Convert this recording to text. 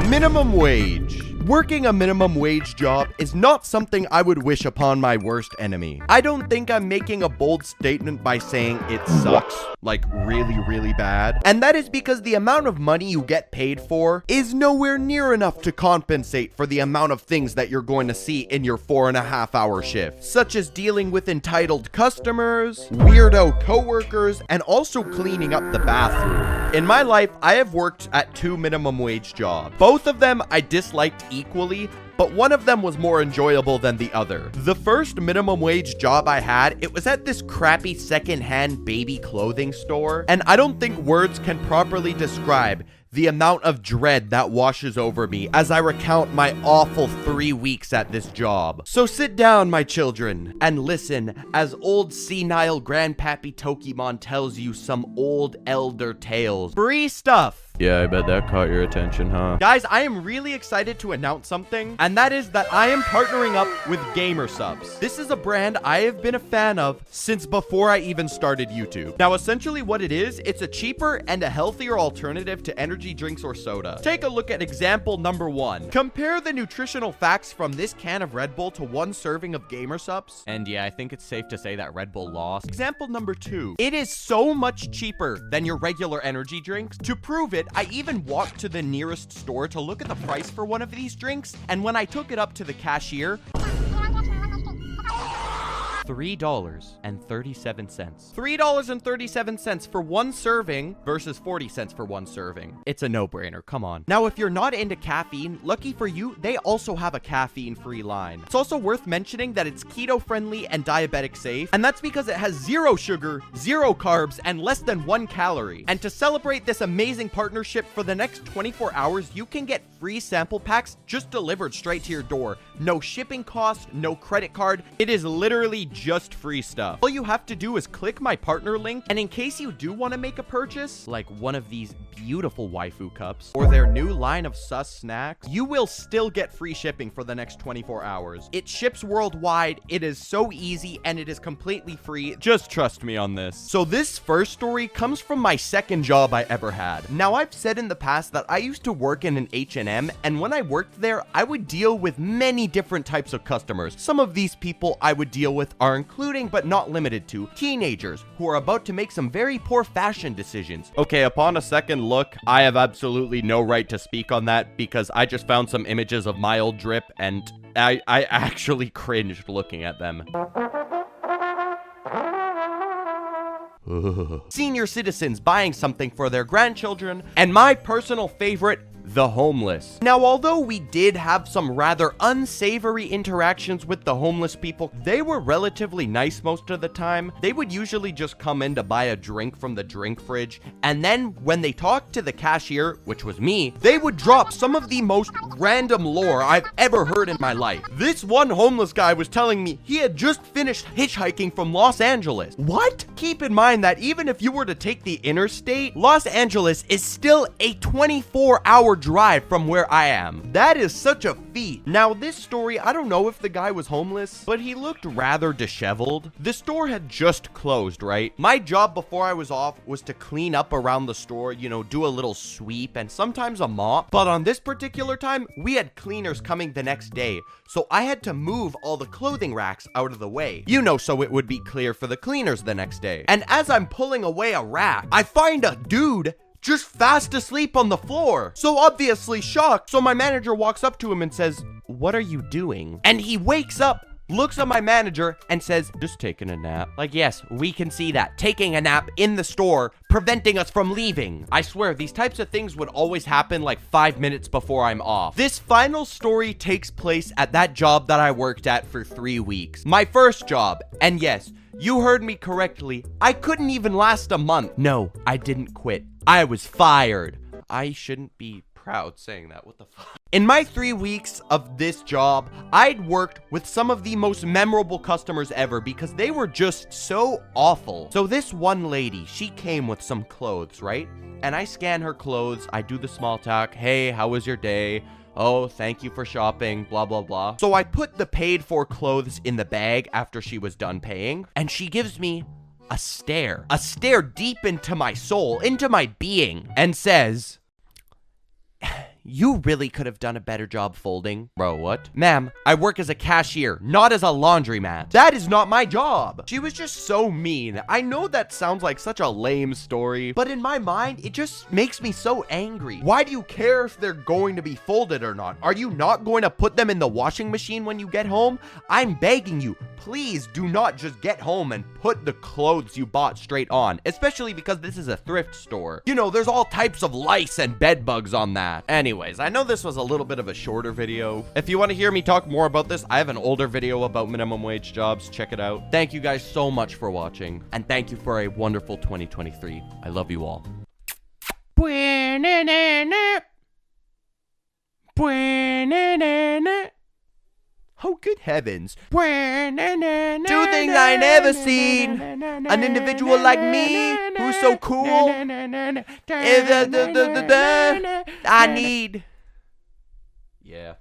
Minimum wage. Working a minimum wage job is not something I would wish upon my worst enemy. I don't think I'm making a bold statement by saying it sucks, like really, really bad. And that is because the amount of money you get paid for is nowhere near enough to compensate for the amount of things that you're going to see in your 4.5-hour shift, such as dealing with entitled customers, weirdo coworkers, and also cleaning up the bathroom. In my life, I have worked at 2 minimum wage jobs. Both of them I disliked equally, but one of them was more enjoyable than the other. The first minimum wage job I had, it was at this crappy secondhand baby clothing store, and I don't think words can properly describe the amount of dread that washes over me as I recount my awful 3 weeks at this job. So sit down, my children, and listen as old senile Grandpappy Tokemon tells you some old elder tales. Free stuff. Yeah, I bet that caught your attention, huh? Guys, I am really excited to announce something, and that is that I am partnering up with Gamersubs. This is a brand I have been a fan of since before I even started YouTube. Now, essentially what it is, it's a cheaper and a healthier alternative to energy drinks or soda. Take a look at example number 1. Compare the nutritional facts from this can of Red Bull to 1 serving of Gamersubs. And yeah, I think it's safe to say that Red Bull lost. Example number 2. It is so much cheaper than your regular energy drinks. To prove it, I even walked to the nearest store to look at the price for one of these drinks, and when I took it up to the cashier, $3.37. $3.37 for 1 serving versus 40 cents for 1 serving. It's a no-brainer, come on. Now, if you're not into caffeine, lucky for you, they also have a caffeine-free line. It's also worth mentioning that it's keto-friendly and diabetic safe, and that's because it has 0 sugar, 0 carbs, and less than 1 calorie. And to celebrate this amazing partnership for the next 24 hours, you can get free sample packs just delivered straight to your door. No shipping cost, no credit card. It is literally just free stuff. All you have to do is click my partner link, and in case you do want to make a purchase, like one of these beautiful waifu cups or their new line of sus snacks, you will still get free shipping for the next 24 hours. It ships worldwide, it is so easy, and it is completely free. Just trust me on this. So this first story comes from my second job I ever had. Now, I've said in the past that I used to work in an H&M, and when I worked there, I would deal with many different types of customers. Some of these people I would deal with are including but not limited to teenagers who are about to make some very poor fashion decisions. Okay, upon a second look, I have absolutely no right to speak on that because I just found some images of my old drip and I actually cringed looking at them. Senior citizens buying something for their grandchildren, and my personal favorite, the homeless. Now, although we did have some rather unsavory interactions with the homeless people, they were relatively nice most of the time. They would usually just come in to buy a drink from the drink fridge, and then when they talked to the cashier, which was me, they would drop some of the most random lore I've ever heard in my life. This one homeless guy was telling me he had just finished hitchhiking from Los Angeles. What? Keep in mind that even if you were to take the interstate, Los Angeles is still a 24-hour drive from where I am. That is such a feat. Now, this story, I don't know if the guy was homeless, but he looked rather disheveled. The store had just closed, right? My job before I was off was to clean up around the store, you know, do a little sweep and sometimes a mop. But on this particular time, we had cleaners coming the next day, so I had to move all the clothing racks out of the way, you know, so it would be clear for the cleaners the next day. And as I'm pulling away a rack, I find a dude just fast asleep on the floor. So obviously shocked. So my manager walks up to him and says, "What are you doing?" And he wakes up, looks at my manager and says, "Just taking a nap." Like, yes, we can see that. Taking a nap in the store, preventing us from leaving. I swear, these types of things would always happen like 5 minutes before I'm off. This final story takes place at that job that I worked at for 3 weeks. My first job. And yes, you heard me correctly. I couldn't even last a month. No, I didn't quit. I was fired. I shouldn't be proud saying that. What the fuck? In my 3 weeks of this job, I'd worked with some of the most memorable customers ever because they were just so awful. So this one lady, she came with some clothes, right? And I scan her clothes. I do the small talk. "Hey, how was your day? Oh, thank you for shopping, blah, blah, blah." So I put the paid for clothes in the bag after she was done paying, and she gives me a stare deep into my soul, into my being, and says, you really could have done a better job folding. Bro, what? Ma'am, I work as a cashier, not as a laundromat. That is not my job. She was just so mean. I know that sounds like such a lame story, but in my mind, it just makes me so angry. Why do you care if they're going to be folded or not? Are you not going to put them in the washing machine when you get home? I'm begging you, please do not just get home and put the clothes you bought straight on, especially because this is a thrift store. You know, there's all types of lice and bed bugs on that. Anyways, I know this was a little bit of a shorter video. If you want to hear me talk more about this, I have an older video about minimum wage jobs. Check it out. Thank you guys so much for watching, and thank you for a wonderful 2023. I love you all. Oh, good heavens. Two things I never seen. An individual like me, who's so cool. I need... Yeah.